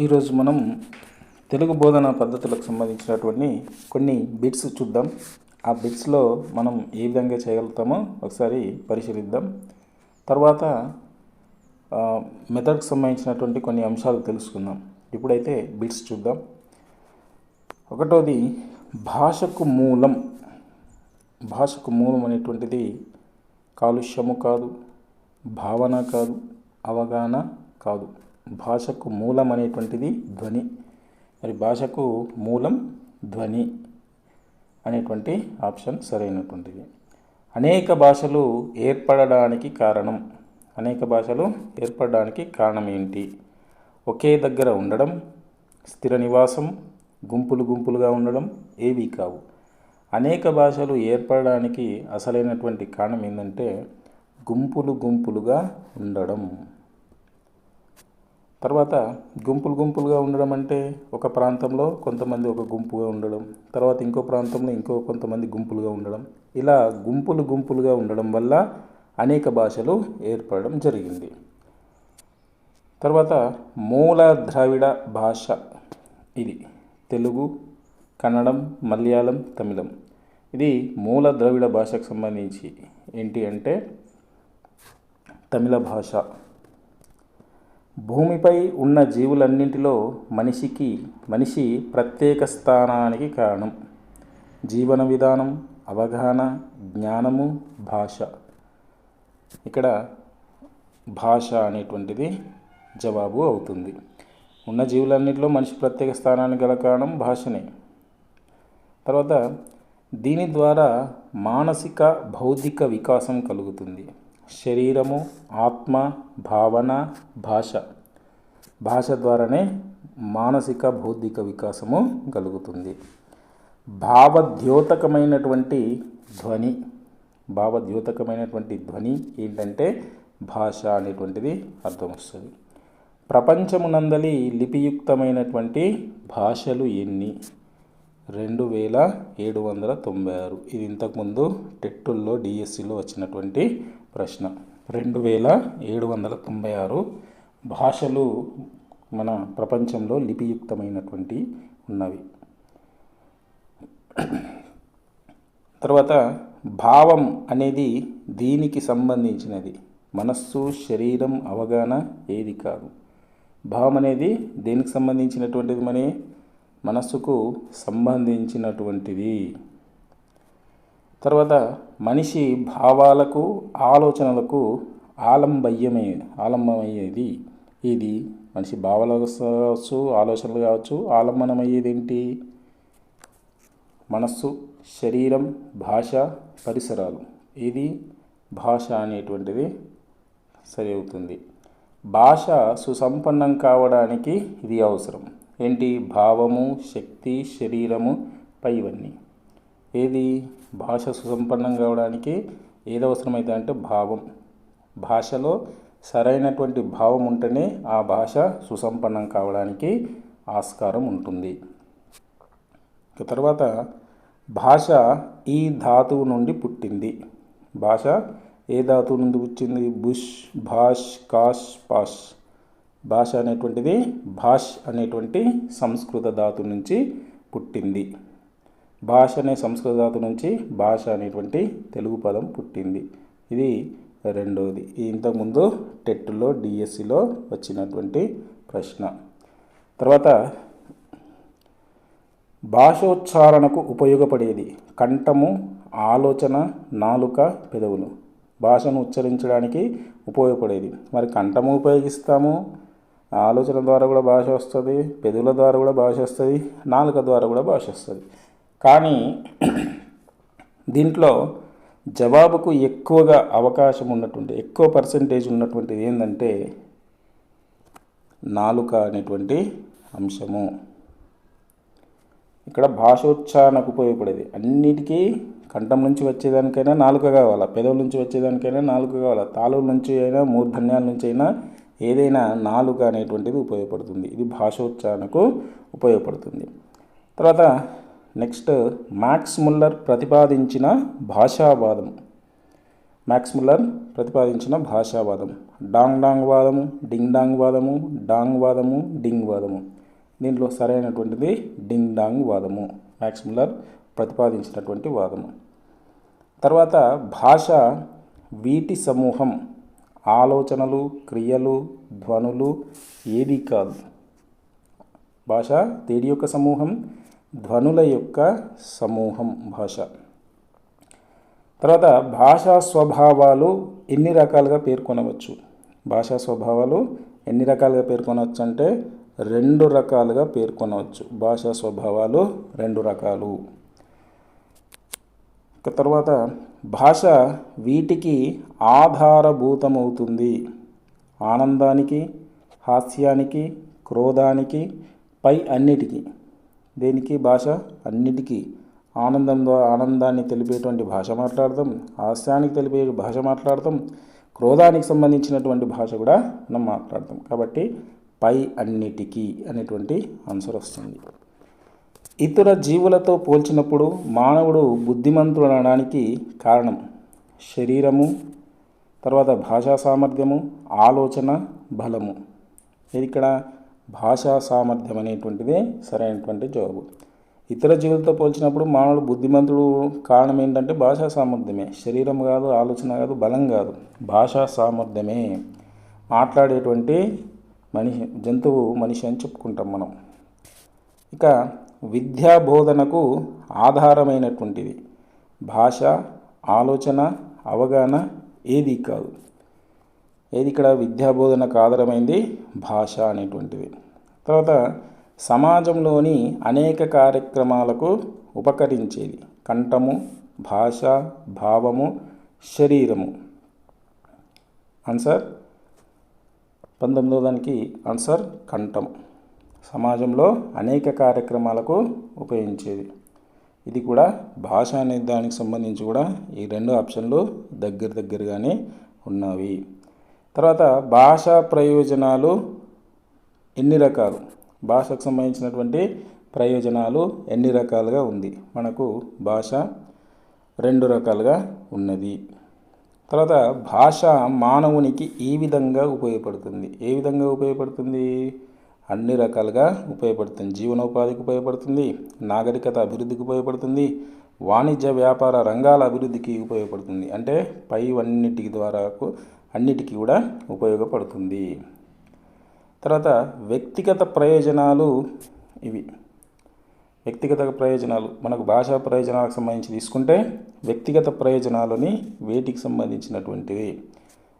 ఈరోజు మనం తెలుగు బోధనా పద్ధతులకు సంబంధించినటువంటి కొన్ని బిట్స్ చూద్దాం. ఆ బిట్స్లో మనం ఏ విధంగా చేయగలుగుతామో ఒకసారి పరిశీలిద్దాం. తర్వాత మెథడ్కి సంబంధించినటువంటి కొన్ని అంశాలు తెలుసుకుందాం. ఇప్పుడైతే బిట్స్ చూద్దాం. ఒకటోది భాషకు మూలం. భాషకు మూలం అనేటువంటిది కాలుష్యము కాదు, భావన కాదు, అవగాహన కాదు. భాషకు మూలం అనేటువంటిది ధ్వని. మరి భాషకు మూలం ధ్వని అనేటువంటి ఆప్షన్ సరైనటువంటిది. అనేక భాషలు ఏర్పడడానికి కారణం. అనేక భాషలు ఏర్పడడానికి కారణం ఏంటి? ఒకే దగ్గర ఉండడం, స్థిర నివాసం, గుంపులు గుంపులుగా ఉండడం ఏవి కావు. అనేక భాషలు ఏర్పడడానికి అసలైనటువంటి కారణం ఏంటంటే గుంపులు గుంపులుగా ఉండడం. తర్వాత గుంపులు గుంపులుగా ఉండడం అంటే ఒక ప్రాంతంలో కొంతమంది ఒక గుంపుగా ఉండడం, తర్వాత ఇంకో ప్రాంతంలో ఇంకో కొంతమంది గుంపులుగా ఉండడం. ఇలా గుంపులు గుంపులుగా ఉండడం వల్ల అనేక భాషలు ఏర్పడడం జరిగింది. తర్వాత మూల ద్రావిడ భాష ఇది తెలుగు, కన్నడం, మలయాళం, తమిళం. ఇది మూల ద్రావిడ భాషకు సంబంధించి ఏంటి అంటే తమిళ భాష. భూమిపై ఉన్న జీవులన్నింటిలో మనిషి ప్రత్యేక స్థానానికి కారణం. జీవన విధానం, అవగాహన, జ్ఞానము, భాష. ఇక్కడ భాష అనేటువంటిది జవాబు అవుతుంది. ఉన్న జీవులన్నింటిలో మనిషి ప్రత్యేక స్థానానికి గల కారణం భాషనే. తర్వాత దీని ద్వారా మానసిక భౌతిక వికాసం కలుగుతుంది. శరీరము, ఆత్మ, భావన, భాష. భాష ద్వారానే మానసిక భౌతిక వికాసము కలుగుతుంది. భావద్యోతకమైనటువంటి ధ్వని. భావద్యోతకమైనటువంటి ధ్వని ఏంటంటే భాష అనేటువంటిది అర్థం వస్తుంది. ప్రపంచమునందలి లిపియుక్తమైనటువంటి భాషలు ఎన్ని? 2796. ఇది ఇంతకుముందు టెట్టుల్లో డిఎస్సిలో వచ్చినటువంటి ప్రశ్న. 2796 భాషలు మన ప్రపంచంలో లిపియుక్తమైనటువంటి ఉన్నవి. తర్వాత భావం అనేది దీనికి సంబంధించినది. మనస్సు, శరీరం, అవగాహన ఏది కాదు. భావం అనేది దేనికి సంబంధించినటువంటిది? మనస్సుకు సంబంధించినటువంటిది. తర్వాత మనిషి భావాలకు, ఆలోచనలకు ఆలంబమయ్యేది ఇది. మనిషి భావాలు కావచ్చు, ఆలోచనలు కావచ్చు, ఆలంబనమయ్యేది ఏంటి? మనస్సు, శరీరం, భాష, పరిసరాలు. ఇది భాష అనేటువంటిది సరి అవుతుంది. భాష సుసంపన్నం కావడానికి ఇది అవసరం. ఏంటి? భావము, శక్తి, శరీరము, ఇవన్నీ. ఏది? భాష సుసంపన్నం కావడానికి ఏది అవసరమైతే అంటే భావం. భాషలో సరైనటువంటి భావం ఉంటేనే ఆ భాష సుసంపన్నం కావడానికి ఆస్కారం ఉంటుంది. తర్వాత భాష ఈ ధాతువు నుండి పుట్టింది. భాష ఏ ధాతువు నుండి పుట్టింది? బుష్, భాష్, కాష్, పాష్. భాష అనేటువంటిది భాష్ అనేటువంటి సంస్కృత ధాతు నుంచి పుట్టింది. భాష అనే సంస్కృత ధాతు నుంచి భాష అనేటువంటి తెలుగు పదం పుట్టింది. ఇది రెండవది. ఇంతకుముందు టెట్లో డిఎస్సిలో వచ్చినటువంటి ప్రశ్న. తర్వాత భాషోచ్చారణకు ఉపయోగపడేది కంఠము, ఆలోచన, నాలుక, పెదవులు. భాషను ఉచ్చరించడానికి ఉపయోగపడేది. మరి కంఠము ఉపయోగిస్తాము, ఆలోచన ద్వారా కూడా భాష వస్తుంది, పెదవుల ద్వారా కూడా భాష వస్తుంది, నాలుక ద్వారా కూడా భాష వస్తుంది. కానీ దీంట్లో జవాబుకు ఎక్కువగా అవకాశం ఉన్నటువంటి, ఎక్కువ పర్సెంటేజ్ ఉన్నటువంటిది ఏంటంటే నాలుక అనేటువంటి అంశము. ఇక్కడ భాషోచ్చారణకు ఉపయోగపడేది. అన్నిటికీ కంఠం నుంచి వచ్చేదానికైనా నాలుక కావాలా, పెదవుల నుంచి వచ్చేదానికైనా నాలుక కావాలా, తాళుల నుంచి అయినా, మూర్ధన్యాల నుంచి అయినా ఏదైనా నాలుక అనేటువంటిది ఉపయోగపడుతుంది. ఇది భాషోచ్చారణకు ఉపయోగపడుతుంది. తర్వాత నెక్స్ట్ మ్యాక్స్ ముల్లర్ ప్రతిపాదించిన భాషావాదం. మ్యాక్స్ ముల్లర్ ప్రతిపాదించిన భాషావాదం. డాంగ్ డాంగ్ వాదము, డింగ్ డాంగ్ వాదము, డాంగ్ వాదము, డింగ్ వాదము. దీంట్లో సరైనటువంటిది డింగ్ డాంగ్ వాదము, మ్యాక్స్ ముల్లర్ ప్రతిపాదించినటువంటి వాదము. తర్వాత భాష వీటి సమూహం, ఆలోచనలు, క్రియలు, ధ్వనులు ఏది కాదు. భాష దేని యొక్క సమూహం? ధ్వనుల యొక్క సమూహం భాష. తర్వాత భాషా స్వభావాలు ఎన్ని రకాలుగా పేర్కొనవచ్చు? భాషా స్వభావాలు ఎన్ని రకాలుగా పేర్కొనవచ్చు అంటే 2 రకాలుగా పేర్కొనవచ్చు. భాషా స్వభావాలు 2 రకాలు. తర్వాత భాష వీటికి ఆధారభూతమవుతుంది. ఆనందానికి, హాస్యానికి, క్రోధానికి, పై అన్నిటికీ. దేనికి? భాష అన్నిటికీ. ఆనందాన్ని తెలిపేటువంటి భాష మాట్లాడతాం, హాస్యానికి తెలిపే భాష మాట్లాడతాం, క్రోధానికి సంబంధించినటువంటి భాష కూడా మనం మాట్లాడతాం. కాబట్టి పై అన్నిటికీ అనేటువంటి ఆన్సర్ వస్తుంది. ఇతర జీవులతో పోల్చినప్పుడు మానవుడు బుద్ధిమంతుడు అనడానికి కారణం శరీరము, తర్వాత భాషా సామర్థ్యము, ఆలోచన బలము. ఇది ఇక్కడ భాషా సామర్థ్యం అనేటువంటిదే సరైనటువంటి జవాబు. ఇతర జీవులతో పోల్చినప్పుడు మానవుడు బుద్ధిమంతుడు కారణం ఏంటంటే భాషా సామర్థ్యమే. శరీరం కాదు, ఆలోచన కాదు, బలం కాదు, భాషా సామర్థ్యమే. మాట్లాడేటువంటి జంతువు మనిషి అని చెప్పుకుంటాం మనం. ఇక విద్యా బోధనకు ఆధారమైనటువంటిది భాష, ఆలోచన, అవగాహన ఏది కాదు. ఏది ఇక్కడ విద్యాబోధనకు ఆధారమైంది? భాష అనేటువంటిది. తర్వాత సమాజంలోని అనేక కార్యక్రమాలకు ఉపకరించేది కంఠము, భాష, భావము, శరీరము. ఆన్సర్ 19వ దానికి ఆన్సర్ కంఠం. సమాజంలో అనేక కార్యక్రమాలకు ఉపయోగించేది. ఇది కూడా భాష అనే దానికి సంబంధించి కూడా ఈ 2 ఆప్షన్లు దగ్గరగానే ఉన్నవి. తర్వాత భాషా ప్రయోజనాలు ఎన్ని రకాలు? భాషకు సంబంధించినటువంటి ప్రయోజనాలు ఎన్ని రకాలుగా ఉంది? మనకు భాష 2 రకాలుగా ఉన్నది. తర్వాత భాష మానవునికి ఈ విధంగా ఉపయోగపడుతుంది. ఏ విధంగా ఉపయోగపడుతుంది? అన్ని రకాలుగా ఉపయోగపడుతుంది. జీవనోపాధికి ఉపయోగపడుతుంది, నాగరికత అభివృద్ధికి ఉపయోగపడుతుంది, వాణిజ్య వ్యాపార రంగాల అభివృద్ధికి ఉపయోగపడుతుంది. అంటే పైవన్నిటి ద్వారా అన్నిటికీ కూడా ఉపయోగపడుతుంది. తర్వాత వ్యక్తిగత ప్రయోజనాలు ఇవి. వ్యక్తిగత ప్రయోజనాలు మనకు భాషా ప్రయోజనాలకు సంబంధించి తీసుకుంటే వ్యక్తిగత ప్రయోజనాలని వేటికి సంబంధించినటువంటివి?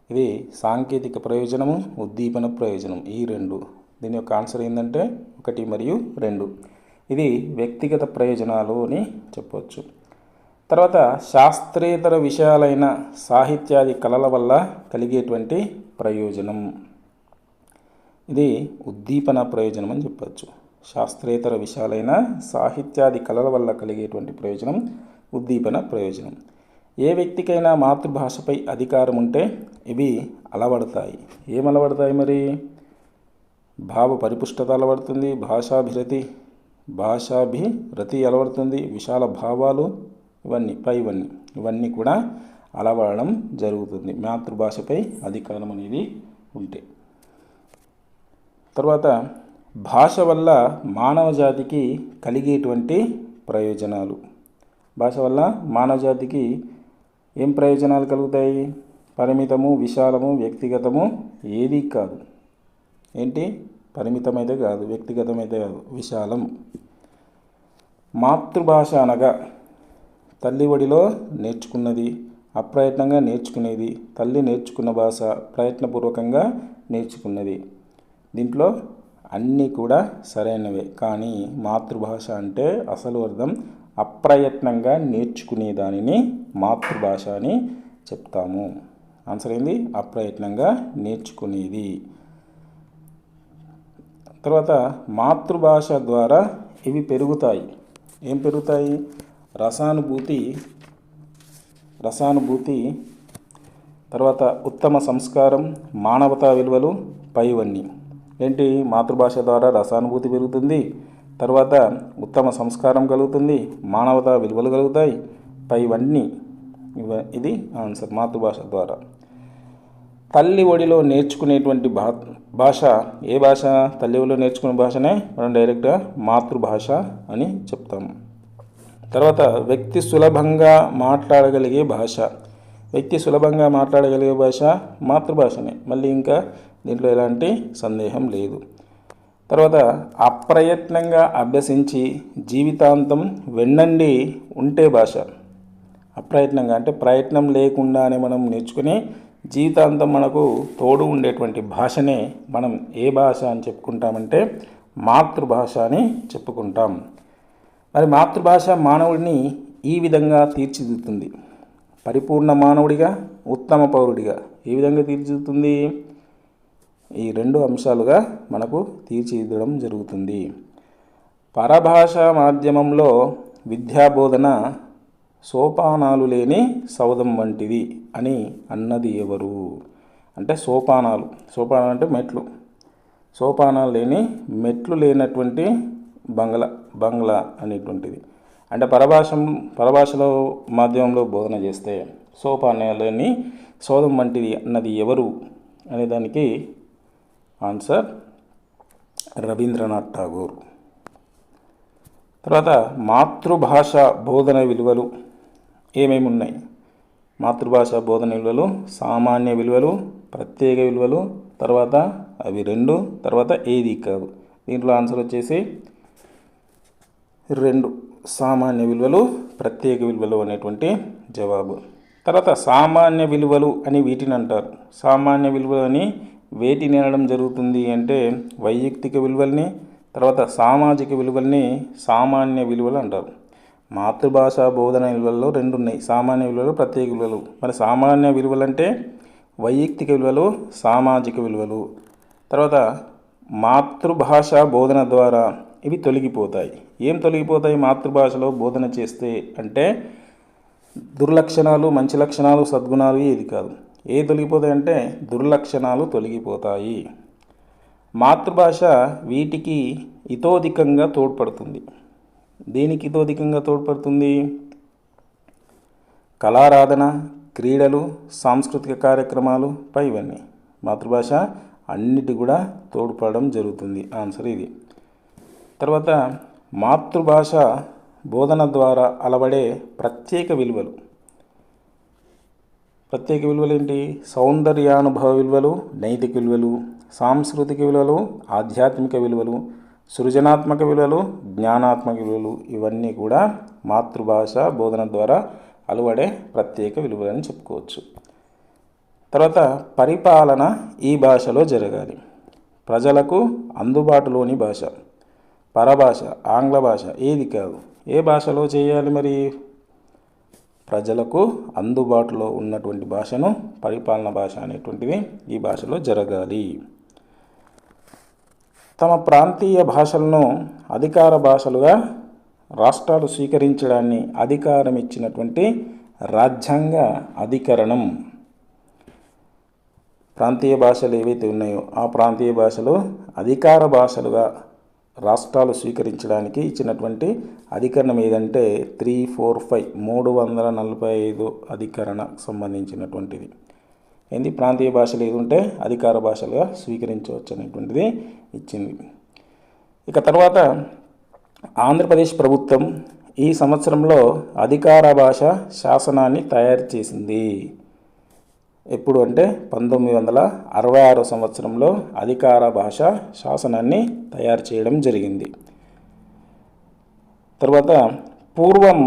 ఇది సాంకేతిక ప్రయోజనము, ఉద్దీపన ప్రయోజనం, ఈ 2. దీని యొక్క ఆన్సర్ ఏంటంటే 1 మరియు 2. ఇది వ్యక్తిగత ప్రయోజనాలు అని చెప్పవచ్చు. తర్వాత శాస్త్రేతర విషయాలైన సాహిత్యాది కళల వల్ల కలిగేటువంటి ప్రయోజనం, ఇది ఉద్దీపన ప్రయోజనం అని చెప్పచ్చు. శాస్త్రేతర విషయాలైన సాహిత్యాది కళల వల్ల కలిగేటువంటి ప్రయోజనం ఉద్దీపన ప్రయోజనం. ఏ వ్యక్తికైనా మాతృభాషపై అధికారం ఉంటే ఇవి అలవడతాయి. ఏం అలవడతాయి మరి? భావ పరిపుష్టత అలవడుతుంది, భాషాభిరతి అలవడుతుంది, విశాల భావాలు, ఇవన్నీ కూడా అలవడడం జరుగుతుంది మాతృభాషపై అధికారం అనేది ఉంటే. తర్వాత భాష వల్ల మానవ జాతికి కలిగేటువంటి ప్రయోజనాలు. భాష వల్ల మానవ జాతికి ఏం ప్రయోజనాలు కలుగుతాయి? పరిమితము, విశాలము, వ్యక్తిగతము ఏది కాదు. ఏంటి? పరిమితమైతే కాదు, వ్యక్తిగతమైతే కాదు, విశాలం. మాతృభాష అనగా తల్లి ఒడిలో నేర్చుకున్నది, అప్రయత్నంగా నేర్చుకునేది. తల్లి నేర్చుకున్న భాష ప్రయత్నపూర్వకంగా నేర్చుకున్నది. దీంట్లో అన్నీ కూడా సరైనవే. కానీ మాతృభాష అంటే అసలు అర్థం అప్రయత్నంగా నేర్చుకునే దానిని మాతృభాష అని చెప్తాము. ఆన్సర్ ఏంది? అప్రయత్నంగా నేర్చుకునేది. తర్వాత మాతృభాష ద్వారా ఇవి పెరుగుతాయి. ఏం పెరుగుతాయి? రసానుభూతి, తర్వాత ఉత్తమ సంస్కారం, మానవతా విలువలు, పైవన్నీ. ఏంటి? మాతృభాష ద్వారా రసానుభూతి పెరుగుతుంది, తర్వాత ఉత్తమ సంస్కారం కలుగుతుంది, మానవతా విలువలు కలుగుతాయి, పైవన్నీ ఇది ఆన్సర్, మాతృభాష ద్వారా. తల్లి ఒడిలో నేర్చుకునేటువంటి భాష ఏ భాష? తల్లి ఒడిలో నేర్చుకునే భాషనే మనం డైరెక్ట్గా మాతృభాష అని చెప్తాము. తర్వాత వ్యక్తి సులభంగా మాట్లాడగలిగే భాష. వ్యక్తి సులభంగా మాట్లాడగలిగే భాష మాతృభాషనే, మళ్ళీ ఇంకా దీంట్లో ఎలాంటి సందేహం లేదు. తర్వాత అప్రయత్నంగా అభ్యసించి జీవితాంతం వెన్నండి ఉంటే భాష. అప్రయత్నంగా అంటే ప్రయత్నం లేకుండానే మనం నేర్చుకుని జీవితాంతం మనకు తోడు ఉండేటువంటి భాషనే మనం ఏ భాష అని చెప్పుకుంటామంటే మాతృభాష అని చెప్పుకుంటాం. మరి మాతృభాష మానవుడిని ఈ విధంగా తీర్చిదిద్దుతుంది. పరిపూర్ణ మానవుడిగా, ఉత్తమ పౌరుడిగా ఏ విధంగా తీర్చిదిద్దుతుంది? ఈ రెండు అంశాలుగా మనకు తీర్చిదిద్దడం జరుగుతుంది. పరభాష మాధ్యమంలో విద్యాబోధన సోపానాలు లేని సౌధం వంటిది అని అన్నది ఎవరు? అంటే సోపానాలు అంటే మెట్లు, సోపానాలు లేని మెట్లు లేనటువంటి బంగ్లా అనేటువంటిది. అంటే పరభాషలో మాధ్యమంలో బోధన చేస్తే సోపానాలు లేని సౌధం వంటిది అన్నది ఎవరు అనే దానికి ఆన్సర్ రవీంద్రనాథ్ ఠాగూర్. తర్వాత మాతృభాష బోధన విలువలు ఏమేమి ఉన్నాయి? మాతృభాష బోధన విలువలు సామాన్య విలువలు, ప్రత్యేక విలువలు, తర్వాత అవి రెండు, తర్వాత ఏది కాదు. దీంట్లో ఆన్సర్ వచ్చేసి రెండు, సామాన్య విలువలు, ప్రత్యేక విలువలు అనేటువంటి జవాబు. తర్వాత సామాన్య విలువలు అని వీటిని అంటారు. సామాన్య విలువలు అని వేటిని అనడం జరుగుతుంది అంటే వైయక్తిక విలువల్ని, తర్వాత సామాజిక విలువల్ని సామాన్య విలువలు అంటారు. మాతృభాష బోధన విలువల్లో రెండు ఉన్నాయి, సామాన్య విలువలు, ప్రత్యేక విలువలు. మరి సామాన్య విలువలు అంటే వైయక్తిక విలువలు, సామాజిక విలువలు. తర్వాత మాతృభాష బోధన ద్వారా ఇవి తొలగిపోతాయి. ఏం తొలగిపోతాయి మాతృభాషలో బోధన చేస్తే అంటే దుర్లక్షణాలు, మంచి లక్షణాలు, సద్గుణాలు ఏది కాదు. ఏ తొలగిపోతాయి అంటే దుర్లక్షణాలు తొలగిపోతాయి. మాతృభాష వీటికి ఇతోధికంగా తోడ్పడుతుంది. దేనికి ఇతోధికంగా తోడ్పడుతుంది? కళారాధన, క్రీడలు, సాంస్కృతిక కార్యక్రమాలు పై ఇవన్నీ మాతృభాష అన్నిటి కూడా తోడ్పడడం జరుగుతుంది. ఆన్సర్ ఇది. తర్వాత మాతృభాష బోధన ద్వారా అలవడే ప్రత్యేక విలువలు. ప్రత్యేక విలువలు ఏంటి? సౌందర్యానుభవ విలువలు, నైతిక విలువలు, సాంస్కృతిక విలువలు, ఆధ్యాత్మిక విలువలు, సృజనాత్మక విలువలు, జ్ఞానాత్మక విలువలు, ఇవన్నీ కూడా మాతృభాష బోధన ద్వారా అలవడే ప్రత్యేక విలువలు అని చెప్పుకోవచ్చు. తర్వాత పరిపాలన ఈ భాషలో జరగాలి. ప్రజలకు అందుబాటులోని భాష. పరభాష, ఆంగ్ల భాష ఏది కాదు. ఏ భాషలో చేయాలి మరి? ప్రజలకు అందుబాటులో ఉన్నటువంటి భాషను పరిపాలన భాష అనేటువంటిది ఈ భాషలో జరగాలి. తమ ప్రాంతీయ భాషలను అధికార భాషలుగా రాష్ట్రాలు స్వీకరించడాన్ని అధికారం ఇచ్చినటువంటి రాజ్యాంగ అధికరణం. ప్రాంతీయ భాషలు ఏవైతే ఉన్నాయో ఆ ప్రాంతీయ భాషలు అధికార భాషలుగా రాష్ట్రాలు స్వీకరించడానికి ఇచ్చినటువంటి అధికరణం ఏదంటే 345 345 అధికరణ సంబంధించినటువంటిది. ఏంది? ప్రాంతీయ భాషలు ఏది ఉంటే అధికార భాషలుగా స్వీకరించవచ్చు అనేటువంటిది ఇచ్చింది. ఇక తర్వాత ఆంధ్రప్రదేశ్ ప్రభుత్వం ఈ సంవత్సరంలో అధికార భాష శాసనాన్ని తయారు చేసింది. ఎప్పుడు అంటే 1966 సంవత్సరంలో అధికార భాష శాసనాన్ని తయారు చేయడం జరిగింది. తర్వాత పూర్వం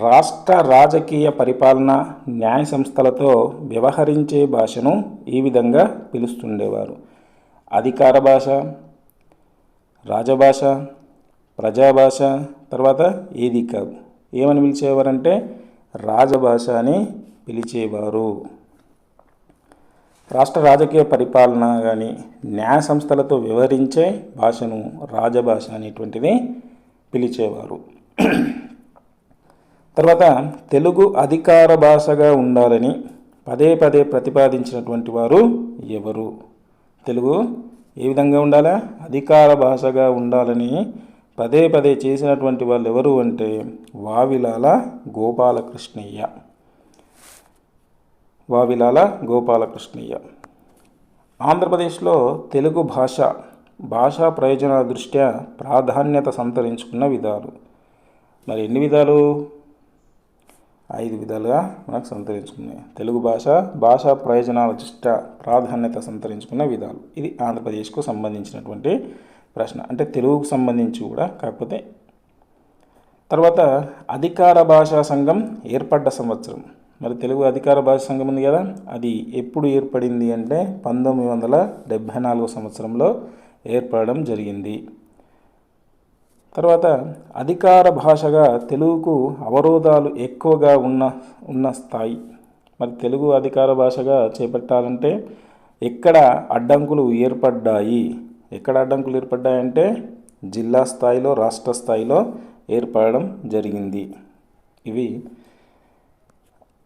రాష్ట్ర రాజకీయ పరిపాలన న్యాయ సంస్థలతో వ్యవహరించే భాషను ఈ విధంగా పిలుస్తుండేవారు: అధికార భాష, రాజభాష, ప్రజాభాష, తర్వాత ఏది కాదు. ఏమని పిలిచేవారంటే రాజభాష అని పిలిచేవారు. రాష్ట్ర రాజకీయ పరిపాలన కానీ న్యాయ సంస్థలతో వ్యవహరించే భాషను రాజభాష అనేటువంటిది పిలిచేవారు. తర్వాత తెలుగు అధికార భాషగా ఉండాలని పదే పదే ప్రతిపాదించినటువంటి వారు ఎవరు? తెలుగు ఏ విధంగా ఉండాలా? అధికార భాషగా ఉండాలని పదే పదే చేసినటువంటి వాళ్ళు ఎవరు అంటే వావిలాల గోపాలకృష్ణయ్య. వావిలాల గోపాలకృష్ణయ్య. ఆంధ్రప్రదేశ్లో తెలుగు భాషా ప్రయోజనాల దృష్ట్యా ప్రాధాన్యత సంతరించుకున్న విధాలు. మరి ఎన్ని విధాలు? 5 విధాలుగా మనకు సంతరించుకున్నాయి. తెలుగు భాషా ప్రయోజనాల దృష్ట్యా ప్రాధాన్యత సంతరించుకున్న విధాలు. ఇది ఆంధ్రప్రదేశ్కు సంబంధించినటువంటి ప్రశ్న, అంటే తెలుగుకు సంబంధించి కూడా. కాకపోతే తర్వాత అధికార భాషా సంఘం ఏర్పడ్డ సంవత్సరం. మరి తెలుగు అధికార భాషా సంఘం ఉంది కదా, అది ఎప్పుడు ఏర్పడింది అంటే 1974 సంవత్సరంలో ఏర్పడడం జరిగింది. తర్వాత అధికార భాషగా తెలుగుకు అవరోధాలు ఎక్కువగా ఉన్న స్థాయి. మరి తెలుగు అధికార భాషగా చేపట్టాలంటే ఎక్కడ అడ్డంకులు ఏర్పడ్డాయి? అంటే జిల్లా స్థాయిలో, రాష్ట్ర స్థాయిలో ఏర్పడడం జరిగింది. ఇవి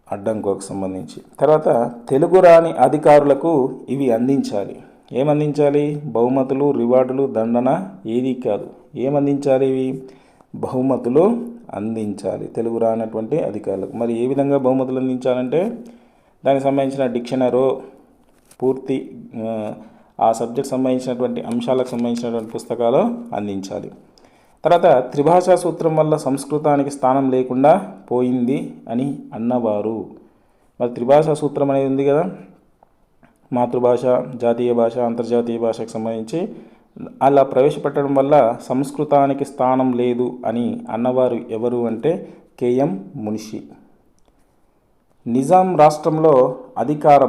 అడ్డంకులకు సంబంధించి. తర్వాత తెలుగు రాని అధికారులకు ఇవి అందించాలి. ఏమందించాలి? బహుమతులు, రివార్డులు, దండన ఏది కాదు. ఏమందించాలి? ఇవి బహుమతులు అందించాలి తెలుగు రానటువంటి అధికారులకు. మరి ఏ విధంగా బహుమతులు అందించాలంటే దానికి సంబంధించిన డిక్షనరీ, పూర్తి ఆ సబ్జెక్ట్ సంబంధించినటువంటి అంశాలకు సంబంధించినటువంటి పుస్తకాలు అందించాలి. తర్వాత త్రిభాషా సూత్రం వల్ల సంస్కృతానికి స్థానం లేకుండా పోయింది అని అన్నవారు. మరి త్రిభాషా సూత్రం అనేది ఉంది కదా, మాతృభాష, జాతీయ భాష, అంతర్జాతీయ భాషకు సంబంధించి అలా ప్రవేశపెట్టడం వల్ల సంస్కృతానికి స్థానం లేదు అని అన్నవారు ఎవరు అంటే కేఎం మున్షి. నిజాం రాష్ట్రంలో అధికార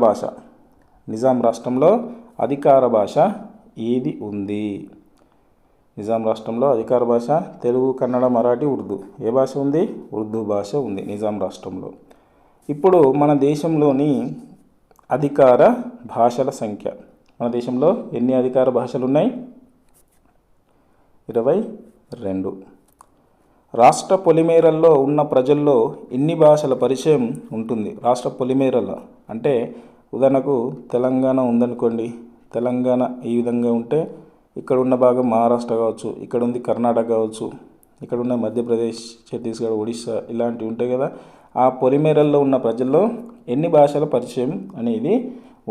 భాష ఏది ఉంది? నిజాం రాష్ట్రంలో అధికార భాష తెలుగు, కన్నడ, మరాఠీ, ఉర్దూ. ఏ భాష ఉంది? ఉర్దూ భాష ఉంది నిజాం రాష్ట్రంలో. ఇప్పుడు మన దేశంలోని అధికార భాషల సంఖ్య. మన దేశంలో ఎన్ని అధికార భాషలు ఉన్నాయి? 22. రాష్ట్ర పొలిమేరల్లో ఉన్న ప్రజల్లో ఎన్ని భాషల పరిచయం ఉంటుంది? రాష్ట్ర పొలిమేరల్లో అంటే ఉదాహరణకు తెలంగాణ ఉందనుకోండి. తెలంగాణ ఈ విధంగా ఉంటే ఇక్కడ ఉన్న భాగం మహారాష్ట్ర కావచ్చు, ఇక్కడ ఉంది కర్ణాటక కావచ్చు, ఇక్కడ ఉన్న మధ్యప్రదేశ్, ఛత్తీస్గఢ్, ఒడిస్సా ఇలాంటివి ఉంటాయి కదా. ఆ పొలిమేరల్లో ఉన్న ప్రజల్లో ఎన్ని భాషల పరిచయం అనేది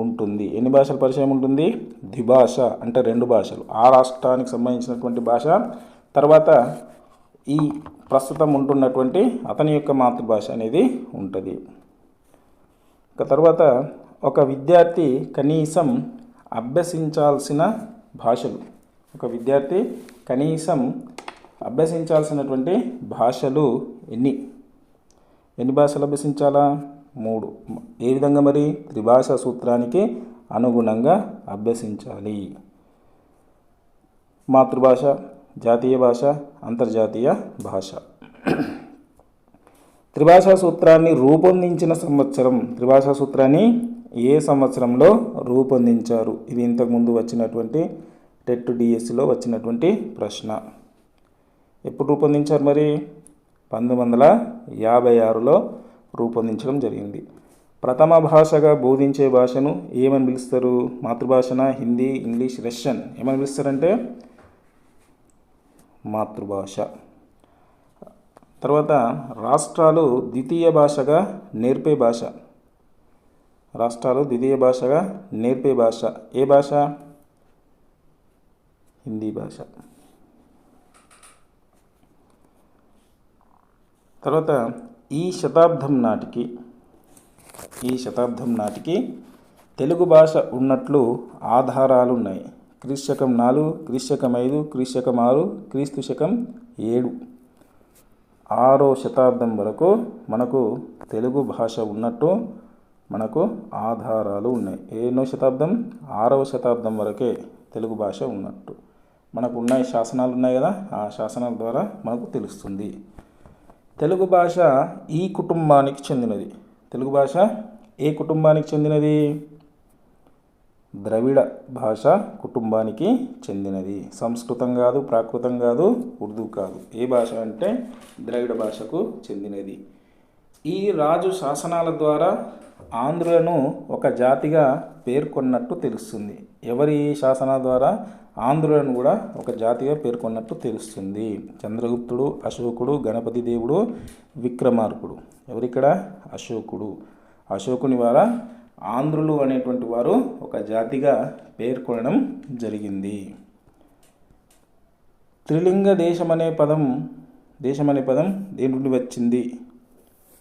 ఉంటుంది? ఎన్ని భాషల పరిచయం ఉంటుంది? ద్విభాష అంటే 2 భాషలు. ఆ రాష్ట్రానికి సంబంధించినటువంటి భాష, తర్వాత ఈ ప్రస్తుతం ఉంటున్నటువంటి అతని యొక్క మాతృభాష అనేది ఉంటుంది. తర్వాత ఒక విద్యార్థి కనీసం అభ్యసించాల్సిన భాషలు. అభ్యసించాల్సినటువంటి భాషలు ఎన్ని భాషలు అభ్యసించాలా? 3. ఏ విధంగా మరి? త్రిభాషా సూత్రానికి అనుగుణంగా అభ్యసించాలి. మాతృభాష, జాతీయ భాష, అంతర్జాతీయ భాష. త్రిభాషా సూత్రాన్ని రూపొందించిన సంవత్సరం. త్రిభాషా సూత్రాన్ని ఏ సంవత్సరంలో రూపొందించారు? ఇది ఇంతకుముందు వచ్చినటువంటి టెట్ డిఎస్సిలో వచ్చినటువంటి ప్రశ్న. ఎప్పుడు రూపొందించారు మరి? 1956లో రూపొందించడం జరిగింది. ప్రథమ భాషగా బోధించే భాషను ఏమని పిలుస్తారు? మాతృభాషన, హిందీ, ఇంగ్లీష్, రష్యన్. ఏమని పిలుస్తారంటే మాతృభాష. తర్వాత రాష్ట్రాలు ద్వితీయ భాషగా నేర్పే భాష. ఏ భాష? హిందీ భాష. తర్వాత ఈ శతాబ్దం నాటికి తెలుగు భాష ఉన్నట్లు ఆధారాలు ఉన్నాయి. క్రీస్తు 4, క్రీస్తు 5, క్రీస్తు 6, క్రీస్తు 7, 6వ శతాబ్దం వరకు మనకు తెలుగు భాష ఉన్నట్టు మనకు ఆధారాలు ఉన్నాయి. ఎన్నో శతాబ్దం? 6వ శతాబ్దం వరకే తెలుగు భాష ఉన్నట్టు మనకు ఉన్నాయి. శాసనాలు ఉన్నాయి కదా, ఆ శాసనాల ద్వారా మనకు తెలుస్తుంది. తెలుగు భాష ఈ కుటుంబానికి చెందినది. తెలుగు భాష ఏ కుటుంబానికి చెందినది? ద్రవిడ భాష కుటుంబానికి చెందినది. సంస్కృతం కాదు, ప్రాకృతం కాదు, ఉర్దూ కాదు. ఏ భాష అంటే ద్రవిడ భాషకు చెందినది. ఈ రాజు శాసనాల ద్వారా ఆంధ్రులను ఒక జాతిగా పేర్కొన్నట్టు తెలుస్తుంది. ఎవరి శాసనాల ద్వారా ఆంధ్రులను కూడా ఒక జాతిగా పేర్కొన్నట్టు తెలుస్తుంది? చంద్రగుప్తుడు, అశోకుడు, గణపతి దేవుడు, విక్రమార్కుడు. ఎవరిక్కడ? అశోకుడు. అశోకుని ద్వారా ఆంధ్రులు అనేటువంటి వారు ఒక జాతిగా పేర్కొనడం జరిగింది. త్రిలింగ దేశం అనే పదం దేని నుండి వచ్చింది?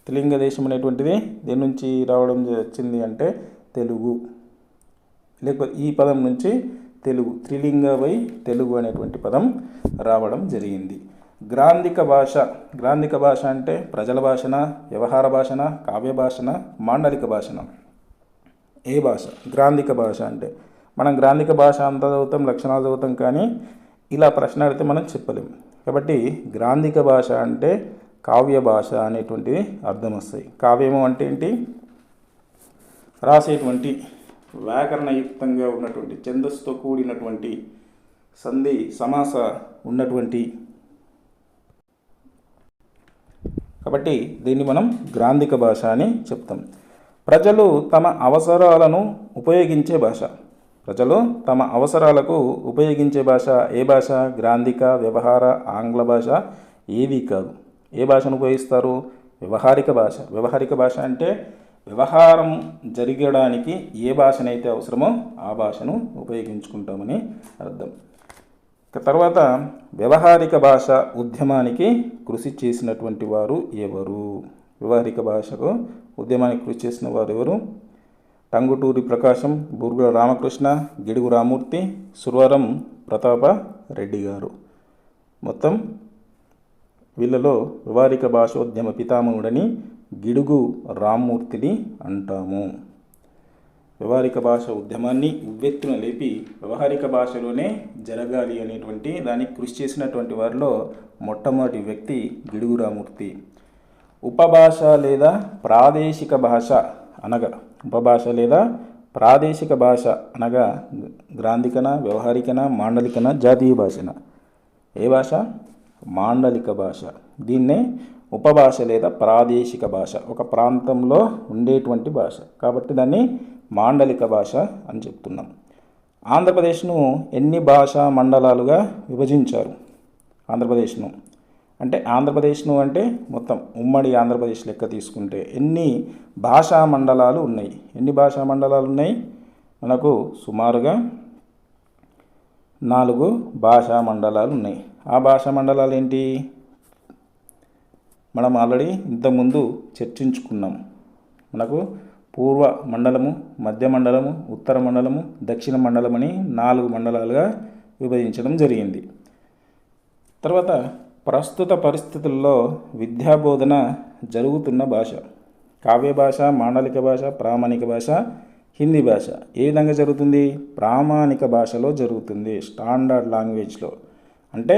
త్రిలింగ దేశం అనేటువంటిది దేని నుంచి రావడం వచ్చింది అంటే తెలుగు, లేకపోతే ఈ పదం నుంచి తెలుగు, త్రిలింగ బై తెలుగు అనేటువంటి పదం రావడం జరిగింది. గ్రాంధిక భాష అంటే ప్రజల భాషన, వ్యవహార భాషన, కావ్య భాషన, మాండలిక భాషన? ఏ భాష? గ్రాంధిక భాష అంటే మనం గ్రాంధిక భాష అంతా చదువుతాం, లక్షణాలు చదువుతాం, కానీ ఇలా ప్రశ్న అడిగితే మనం చెప్పలేము. కాబట్టి గ్రాంధిక భాష అంటే కావ్య భాష అనేటువంటిది అర్థం వస్తాయి. కావ్యము అంటే ఏంటి? రాసేటువంటి వ్యాకరణయుక్తంగా ఉన్నటువంటి, ఛందస్సుతో కూడినటువంటి, సంధి సమాస ఉన్నటువంటి. కాబట్టి దీన్ని మనం గ్రాంధిక భాష అని చెప్తాం. ప్రజలు తమ అవసరాలను ఉపయోగించే భాష. ప్రజలు తమ అవసరాలకు ఉపయోగించే భాష ఏ భాష? గ్రాంధిక, వ్యవహార, ఆంగ్ల భాష ఏది కాదు. ఏ భాషను ఉపయోగిస్తారు? వ్యవహారిక భాష. వ్యవహారిక భాష అంటే వ్యవహారం జరగడానికి ఏ భాషనైతే అవసరమో ఆ భాషను ఉపయోగించుకుంటామని అర్థం. తర్వాత వ్యవహారిక భాష ఉద్యమానికి కృషి చేసినటువంటి వారు ఎవరు? వ్యవహారిక భాషకు ఉద్యమానికి కృషి చేసిన వారు ఎవరు? టంగుటూరి ప్రకాశం, బూర్గుల రామకృష్ణ, గిడుగు రామూర్తి, సురవరం ప్రతాప రెడ్డి గారు. మొత్తం వీళ్ళలో వ్యవహారిక భాషోద్యమ పితామహుడని గిడుగు రామూర్తిని అంటాము. వ్యవహారిక భాష ఉద్యమాన్ని ఉవ్వెత్తున లేపి వ్యవహారిక భాషలోనే జరగాలి అనేటువంటి దానికి కృషి చేసినటువంటి వారిలో మొట్టమొదటి వ్యక్తి గిడుగు రామూర్తి. ఉపభాష లేదా ప్రాదేశిక భాష అనగా, ఉపభాష లేదా ప్రాదేశిక భాష అనగా గ్రాంధికన, వ్యవహారికన, మాండలికన, జాతీయ భాషన? ఏ భాష? మాండలిక భాష. దీన్నే ఉపభాష లేదా ప్రాదేశిక భాష, ఒక ప్రాంతంలో ఉండేటువంటి భాష, కాబట్టి దాన్ని మాండలిక భాష అని చెప్తున్నాం. ఆంధ్రప్రదేశ్ను ఎన్ని భాషా మండలాలుగా విభజించారు? ఆంధ్రప్రదేశ్ను అంటే మొత్తం ఉమ్మడి ఆంధ్రప్రదేశ్ లెక్క తీసుకుంటే ఎన్ని భాషా మండలాలు ఉన్నాయి? ఎన్ని భాషా మండలాలు ఉన్నాయి? మనకు సుమారుగా 4 భాషా మండలాలు ఉన్నాయి. ఆ భాషా మండలాలు ఏంటి? మనం ఆల్రెడీ ఇంతకుముందు చర్చించుకున్నాం. మనకు పూర్వ మండలము, మధ్య మండలము, ఉత్తర మండలము, దక్షిణ మండలం అని 4 మండలాలుగా విభజించడం జరిగింది. తర్వాత ప్రస్తుత పరిస్థితుల్లో విద్యాబోధన జరుగుతున్న భాష కావ్య భాష, మాండలిక భాష, ప్రామాణిక భాష, హిందీ భాష. ఏ విధంగా జరుగుతుంది? ప్రామాణిక భాషలో జరుగుతుంది, స్టాండర్డ్ లాంగ్వేజ్లో. అంటే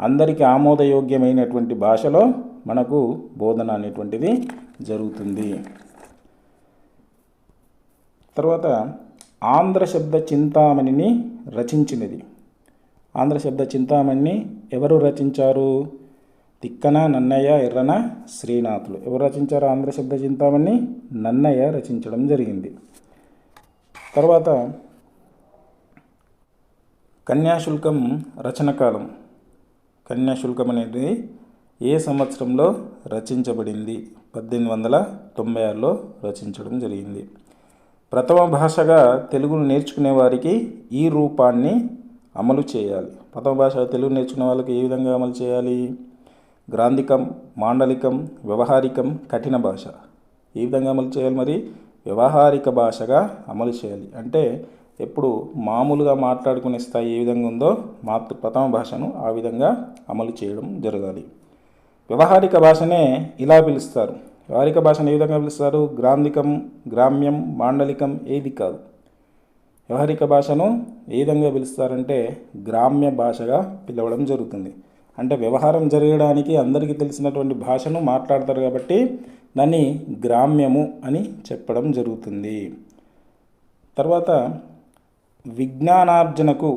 అందరికీ ఆమోదయోగ్యమైనటువంటి భాషలో మనకు బోధన అనేటువంటిది జరుగుతుంది. తర్వాత ఆంధ్ర శబ్ద చింతామణిని రచించినది. ఆంధ్ర శబ్ద చింతామణిని ఎవరు రచించారు? తిక్కన, నన్నయ్య, ఎర్రన, శ్రీనాథులు. ఎవరు రచించారు ఆంధ్ర శబ్ద చింతామణిని? నన్నయ్య రచించడం జరిగింది. తర్వాత కన్యాశుల్కం రచనకాలం. కన్యాశుల్కం అనేది ఏ సంవత్సరంలో రచించబడింది? 1896లో రచించడం జరిగింది. ప్రథమ భాషగా తెలుగును నేర్చుకునే వారికి ఈ రూపాన్ని అమలు చేయాలి. ప్రథమ భాష తెలుగు నేర్చుకునే వాళ్ళకి ఏ విధంగా అమలు చేయాలి? గ్రాంధికం, మాండలికం, వ్యవహారికం, కఠిన భాష. ఏ విధంగా అమలు చేయాలి? మరి వ్యవహారిక భాషగా అమలు చేయాలి. అంటే ఎప్పుడు మామూలుగా మాట్లాడుకునే స్థాయి ఏ విధంగా ఉందో ప్రథమ భాషను ఆ విధంగా అమలు చేయడం జరగాలి. వ్యవహారిక భాషనే ఇలా పిలుస్తారు. వ్యవహారిక భాషను ఏ విధంగా పిలుస్తారు? గ్రాంధికం, గ్రామ్యం, మాండలికం ఏది కాదు. వ్యవహారిక భాషను ఏ విధంగా పిలుస్తారంటే గ్రామ్య భాషగా పిలవడం జరుగుతుంది. అంటే వ్యవహారం జరగడానికి అందరికీ తెలిసినటువంటి భాషను మాట్లాడతారు కాబట్టి దాన్ని గ్రామ్యము అని చెప్పడం జరుగుతుంది. తర్వాత విజ్ఞానార్జనకు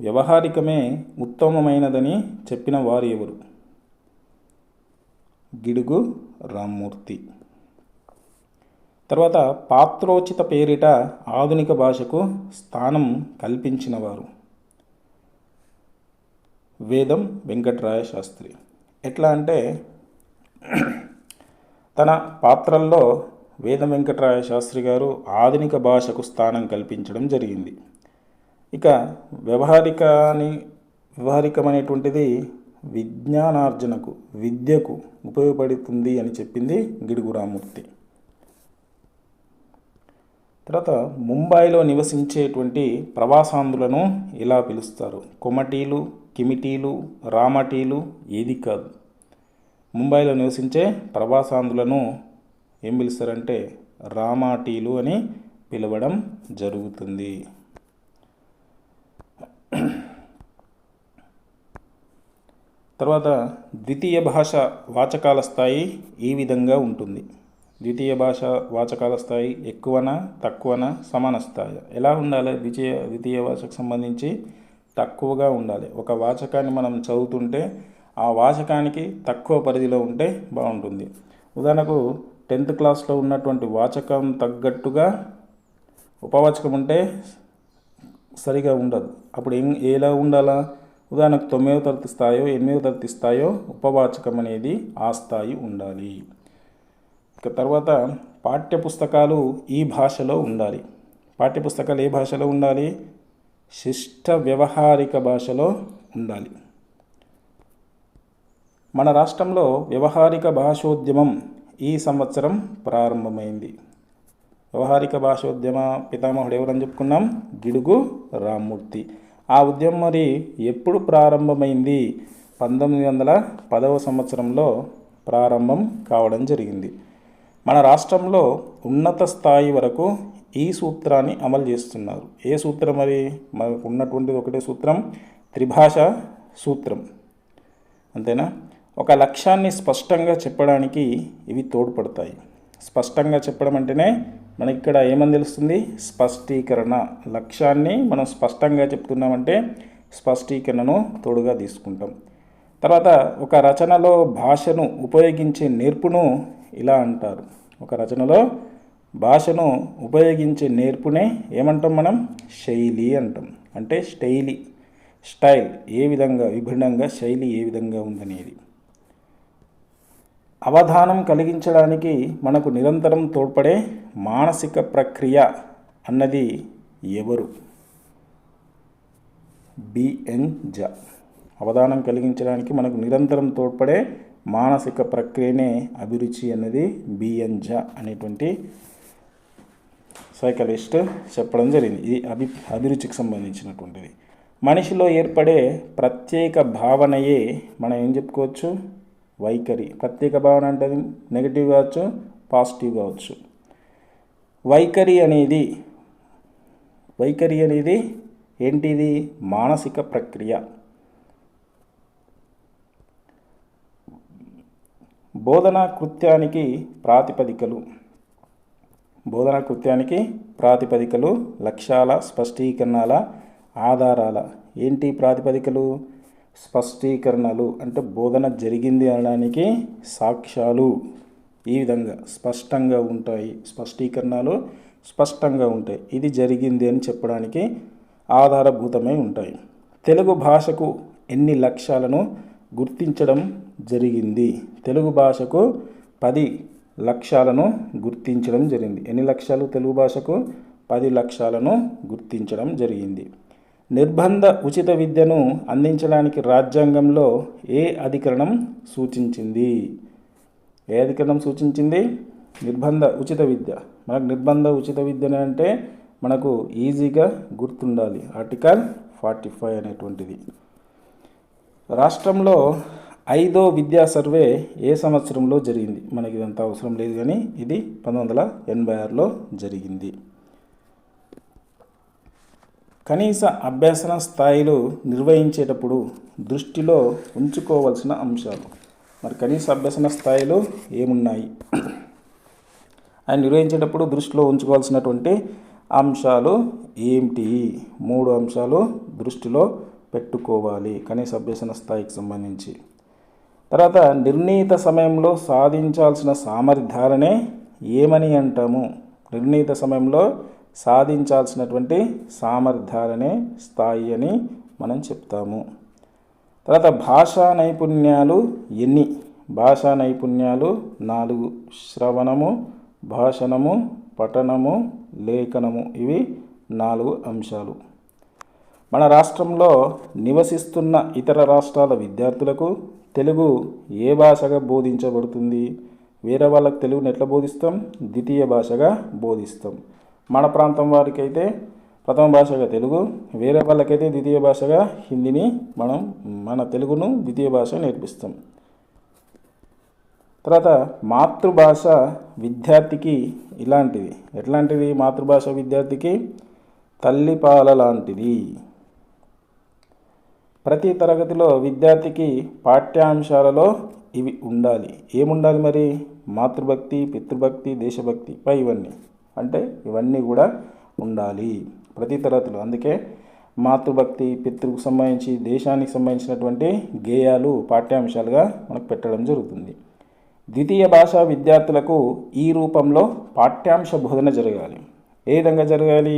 వ్యవహారికమే ఉత్తమమైనదని చెప్పిన వారు ఎవరు? గిడుగు రామ్మూర్తి. తర్వాత పాత్రోచిత పేరిట ఆధునిక భాషకు స్థానం కల్పించినవారు? వేదం వెంకటరాయ శాస్త్రి. ఎట్లా అంటే తన పాత్రల్లో వేద వెంకటరాయ శాస్త్రి గారు ఆధునిక భాషకు స్థానం కల్పించడం జరిగింది. ఇక వ్యవహారికమైనటువంటిది విజ్ఞానార్జనకు, విద్యకు ఉపయోగపడుతుంది అని చెప్పింది గిడుగు రామ్మూర్తి. తర్వాత ముంబైలో నివసించేటువంటి ప్రవాసాంధ్రులను ఇలా పిలుస్తారు? కొమటీలు, కిమిటీలు, రామటీలు, ఏది కాదు. ముంబైలో నివసించే ప్రవాసాంధ్రులను ఏం పిలుస్తారంటే రామాటీలు అని పిలవడం జరుగుతుంది. తర్వాత ద్వితీయ భాష వాచకాల స్థాయి ఈ విధంగా ఉంటుంది. ద్వితీయ భాష వాచకాల స్థాయి ఎక్కువనా, తక్కువనా, సమాన స్థాయి? ఎలా ఉండాలి? ద్వితీయ భాషకు సంబంధించి తక్కువగా ఉండాలి. ఒక వాచకాన్ని మనం చదువుతుంటే ఆ వాచకానికి తక్కువ పరిధిలో ఉంటే బాగుంటుంది. ఉదాహరణకు 10th క్లాస్లో ఉన్నటువంటి వాచకం తగ్గట్టుగా ఉపవాచకం ఉంటే సరిగా ఉండదు. అప్పుడు ఎలా ఉండాలా? ఉదాహరణకు 9వ తరగతి స్థాయో 8వ తరగతి స్థాయో ఉపవాచకం అనేది ఆ స్థాయి ఉండాలి. ఇక తర్వాత పాఠ్యపుస్తకాలు ఈ భాషలో ఉండాలి. పాఠ్యపుస్తకాలు ఏ భాషలో ఉండాలి? శిష్ట వ్యవహారిక భాషలో ఉండాలి. మన రాష్ట్రంలో వ్యవహారిక భాషోద్యమం ఈ సంవత్సరం ప్రారంభమైంది. వ్యవహారిక భాషోద్యమ పితామహుడు ఎవరని చెప్పుకున్నాం? గిడుగు రామ్మూర్తి. ఆ ఉద్యమం మరి ఎప్పుడు ప్రారంభమైంది? 1910వ సంవత్సరంలో ప్రారంభం కావడం జరిగింది. మన రాష్ట్రంలో ఉన్నత స్థాయి వరకు ఈ సూత్రాన్ని అమలు చేస్తున్నారు. ఏ సూత్రం మరి? మనకు ఉన్నటువంటిది ఒకటే సూత్రం, త్రిభాష సూత్రం. అంతేనా? ఒక లక్ష్యాన్ని స్పష్టంగా చెప్పడానికి ఇవి తోడ్పడతాయి. స్పష్టంగా చెప్పడం అంటేనే మనకి ఇక్కడ ఏమని తెలుస్తుంది? స్పష్టీకరణ. లక్ష్యాన్ని మనం స్పష్టంగా చెప్తున్నామంటే స్పష్టీకరణను తోడుగా తీసుకుంటాం. తర్వాత ఒక రచనలో భాషను ఉపయోగించే నేర్పును ఇలా అంటారు. ఒక రచనలో భాషను ఉపయోగించే నేర్పునే ఏమంటాం మనం? శైలి అంటాం. అంటే స్టైల్ ఏ విధంగా విభిన్నంగా, శైలి ఏ విధంగా ఉందనేది. అవధానం కలిగించడానికి మనకు నిరంతరం తోడ్పడే మానసిక ప్రక్రియ అన్నది ఎవరు? బిఎన్ ఝా. అవధానం కలిగించడానికి మనకు నిరంతరం తోడ్పడే మానసిక ప్రక్రియనే అభిరుచి అన్నది బిఎన్ ఝా అనేటువంటి సైకాలజిస్ట్ చెప్పడం జరిగింది. ఇది అభిరుచికి సంబంధించినటువంటిది. మనిషిలో ఏర్పడే ప్రత్యేక భావనయే మనం ఏం చెప్పుకోవచ్చు? వైఖరి. ప్రత్యేక భావన అంటే నెగిటివ్ కావచ్చు, పాజిటివ్ కావచ్చు. వైఖరి అనేది ఏంటిది? మానసిక ప్రక్రియ. బోధనా కృత్యానికి ప్రాతిపదికలు లక్ష్యాల, స్పష్టీకరణల, ఆధారాల. ఏంటి ప్రాతిపదికలు? స్పష్టీకరణలు అంటే బోధన జరిగింది అనడానికి సాక్ష్యాలు ఈ విధంగా స్పష్టంగా ఉంటాయి. స్పష్టీకరణలు స్పష్టంగా ఉంటాయి. ఇది జరిగింది అని చెప్పడానికి ఆధారభూతమై ఉంటాయి. తెలుగు భాషకు ఎన్ని లక్ష్యాలను గుర్తించడం జరిగింది? తెలుగు భాషకు 10 లక్ష్యాలను గుర్తించడం జరిగింది. ఎన్ని లక్ష్యాలు? తెలుగు భాషకు 10 లక్ష్యాలను గుర్తించడం జరిగింది. నిర్బంధ ఉచిత విద్యను అందించడానికి రాజ్యాంగంలో ఏ అధికరణం సూచించింది? ఏ అధికరణం సూచించింది? నిర్బంధ ఉచిత విద్య. మనకు నిర్బంధ ఉచిత విద్య అంటే మనకు ఈజీగా గుర్తుండాలి. ఆర్టికల్ 45 అనేటువంటిది. రాష్ట్రంలో 5వ విద్యా సర్వే ఏ సంవత్సరంలో జరిగింది? మనకి ఇదంతా అవసరం లేదు కానీ ఇది 1986లో జరిగింది. కనీస అభ్యసన స్థాయిలు నిర్వహించేటప్పుడు దృష్టిలో ఉంచుకోవాల్సిన అంశాలు. మరి కనీస అభ్యసన స్థాయిలు ఏమున్నాయి? ఆయన నిర్వహించేటప్పుడు దృష్టిలో ఉంచుకోవాల్సినటువంటి అంశాలు ఏమిటి? 3 అంశాలు దృష్టిలో పెట్టుకోవాలి కనీస అభ్యసన స్థాయికి సంబంధించి. తర్వాత నిర్ణీత సమయంలో సాధించాల్సిన సామర్థ్యాలనే ఏమని అంటాము? నిర్ణీత సమయంలో సాధించాల్సినటువంటి సామర్థ్యాలనే స్థాయి అని మనం చెప్తాము. తర్వాత భాషా నైపుణ్యాలు ఎన్ని? భాషా నైపుణ్యాలు 4: శ్రవణము, భాషణము, పఠనము, లేఖనము. ఇవి 4 అంశాలు. మన రాష్ట్రంలో నివసిస్తున్న ఇతర రాష్ట్రాల విద్యార్థులకు తెలుగు ఏ భాషగా బోధించబడుతుంది? వేరే వాళ్ళకి తెలుగుని ఎట్లా బోధిస్తాం? ద్వితీయ భాషగా బోధిస్తాం. మన ప్రాంతం వారికి అయితే ప్రథమ భాషగా తెలుగు, వేరే వాళ్ళకైతే ద్వితీయ భాషగా హిందీని మన తెలుగును ద్వితీయ భాష నేర్పిస్తాం. తర్వాత మాతృభాష విద్యార్థికి ఇలాంటిది. ఎట్లాంటిది? మాతృభాష విద్యార్థికి తల్లిపాల లాంటిది. ప్రతి తరగతిలో విద్యార్థికి పాఠ్యాంశాలలో ఇవి ఉండాలి. ఏముండాలి మరి? మాతృభక్తి, పితృభక్తి, దేశభక్తి, ఇవన్నీ అంటే ఇవన్నీ కూడా ఉండాలి ప్రతి తరగతిలో. అందుకే మాతృభక్తి, పితృకు సంబంధించి, దేశానికి సంబంధించినటువంటి గేయాలు పాఠ్యాంశాలుగా మనకు పెట్టడం జరుగుతుంది. ద్వితీయ భాషా విద్యార్థులకు ఈ రూపంలో పాఠ్యాంశ బోధన జరగాలి. ఏ విధంగా జరగాలి?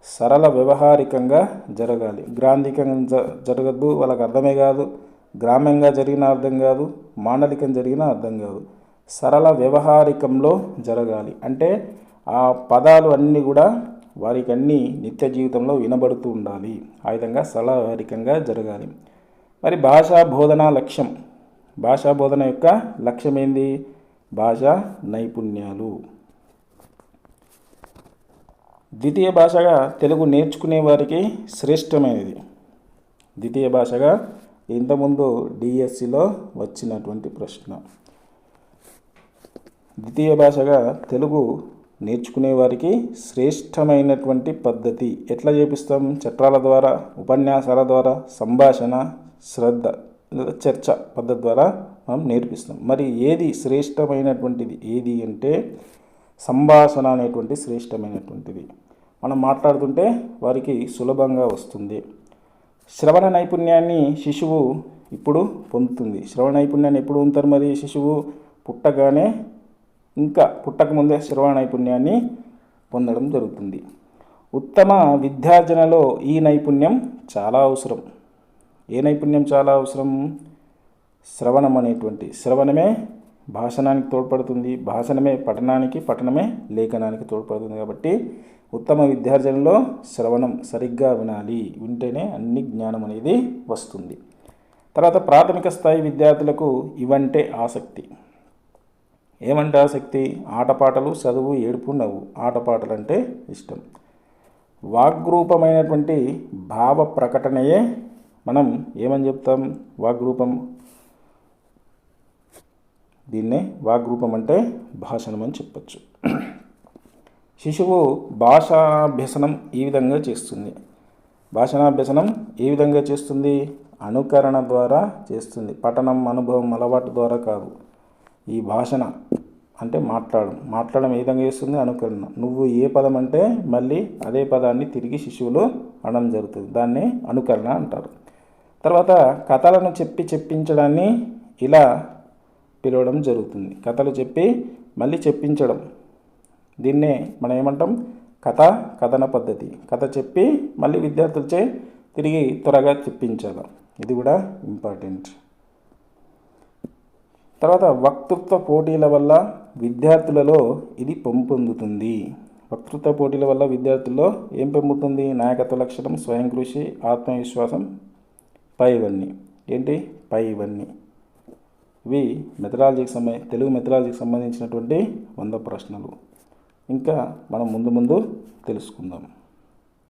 సరళ వ్యవహారికంగా జరగాలి. గ్రాంధికంగా జరగద్దు, వాళ్ళకి అర్థమే కాదు. గ్రామ్యంగా జరిగిన అర్థం కాదు, మాండలికం జరిగిన అర్థం కాదు. సరళ వ్యవహారికంలో జరగాలి. అంటే ఆ పదాలు అన్నీ కూడా వారికి అన్నీ నిత్య జీవితంలో వినబడుతూ ఉండాలి. ఆ విధంగా సరళ వ్యవహారికంగా జరగాలి. మరి భాషా బోధన లక్ష్యం. భాషా బోధన యొక్క లక్ష్యం ఏంది? భాషా నైపుణ్యాలు. ద్వితీయ భాషగా తెలుగు నేర్చుకునే వారికి శ్రేష్టమైనది. ద్వితీయ భాషగా ఇంతకుముందు డిఎస్సిలో వచ్చినటువంటి ప్రశ్న. ద్వితీయ భాషగా తెలుగు నేర్చుకునే వారికి శ్రేష్టమైనటువంటి పద్ధతి ఎట్లా చేపిస్తాం? చట్టాల ద్వారా, ఉపన్యాసాల ద్వారా, సంభాషణ, శ్రద్ధ లేదా చర్చ పద్ధతి ద్వారా మనం నేర్పిస్తాం. మరి ఏది శ్రేష్టమైనటువంటిది? ఏది అంటే సంభాషణ అనేటువంటి శ్రేష్టమైనటువంటిది. మనం మాట్లాడుతుంటే వారికి సులభంగా వస్తుంది. శ్రవణ నైపుణ్యాన్ని శిశువు ఇప్పుడు పొందుతుంది. శ్రవణ నైపుణ్యాన్ని ఎప్పుడు పొందుతారు మరి? శిశువు పుట్టగానే, ఇంకా పుట్టకముందే శ్రవణ నైపుణ్యాన్ని పొందడం జరుగుతుంది. ఉత్తమ విద్యార్జనలో ఈ నైపుణ్యం చాలా అవసరం. ఏ నైపుణ్యం చాలా అవసరం? శ్రవణం అనేటువంటి. శ్రవణమే భాషణానికి తోడ్పడుతుంది, భాషణమే పఠనానికి, పఠనమే లేఖనానికి తోడ్పడుతుంది. కాబట్టి ఉత్తమ విద్యార్జనలో శ్రవణం సరిగ్గా వినాలి. వింటేనే అన్ని జ్ఞానం అనేది వస్తుంది. తర్వాత ప్రాథమిక స్థాయి విద్యార్థులకు ఇవంటే ఆసక్తి. ఏమంటే ఆసక్తి? ఆటపాటలు, చదువు, ఏడుపు, నవ్వు. ఆటపాటలు అంటే ఇష్టం. వాగ్రూపమైనటువంటి భావ ప్రకటనయే మనం ఏమని చెప్తాం? వాగ్రూపం. దీన్నే వాగ్రూపం అంటే భాషణం అని చెప్పచ్చు. శిశువు భాషాభ్యసనం ఈ విధంగా చేస్తుంది. భాషణాభ్యసనం ఏ విధంగా చేస్తుంది? అనుకరణ ద్వారా చేస్తుంది. పఠనం, అనుభవం, అలవాటు ద్వారా కాదు. ఈ భాషణ అంటే మాట్లాడడం ఏ విధంగా చేస్తుంది? అనుకరణ. నువ్వు ఏ పదం అంటే మళ్ళీ అదే పదాన్ని తిరిగి శిశువులు అనడం జరుగుతుంది. దాన్నే అనుకరణ అంటారు. తర్వాత కథలను చెప్పించడాన్ని ఇలా పిలవడం జరుగుతుంది. కథలు చెప్పి మళ్ళీ చెప్పించడం, దీన్నే మనం ఏమంటాం? కథన పద్ధతి. కథ చెప్పి మళ్ళీ విద్యార్థులచే తిరిగి త్వరగా చెప్పించాలి. ఇది కూడా ఇంపార్టెంట్. తర్వాత వక్తృత్వ పోటీల వల్ల విద్యార్థులలో ఇది పెంపొందుతుంది. వక్తృత్వ పోటీల వల్ల విద్యార్థుల్లో ఏం పెంపుతుంది? నాయకత్వ లక్షణం, స్వయం కృషి, ఆత్మవిశ్వాసం, ఇవన్నీ. ఏంటి? ఇవన్నీ. ఇవి తెలుగు మెథడాలజీకి సంబంధించినటువంటి 100 ప్రశ్నలు. ఇంకా మనం ముందు తెలుసుకుందాం.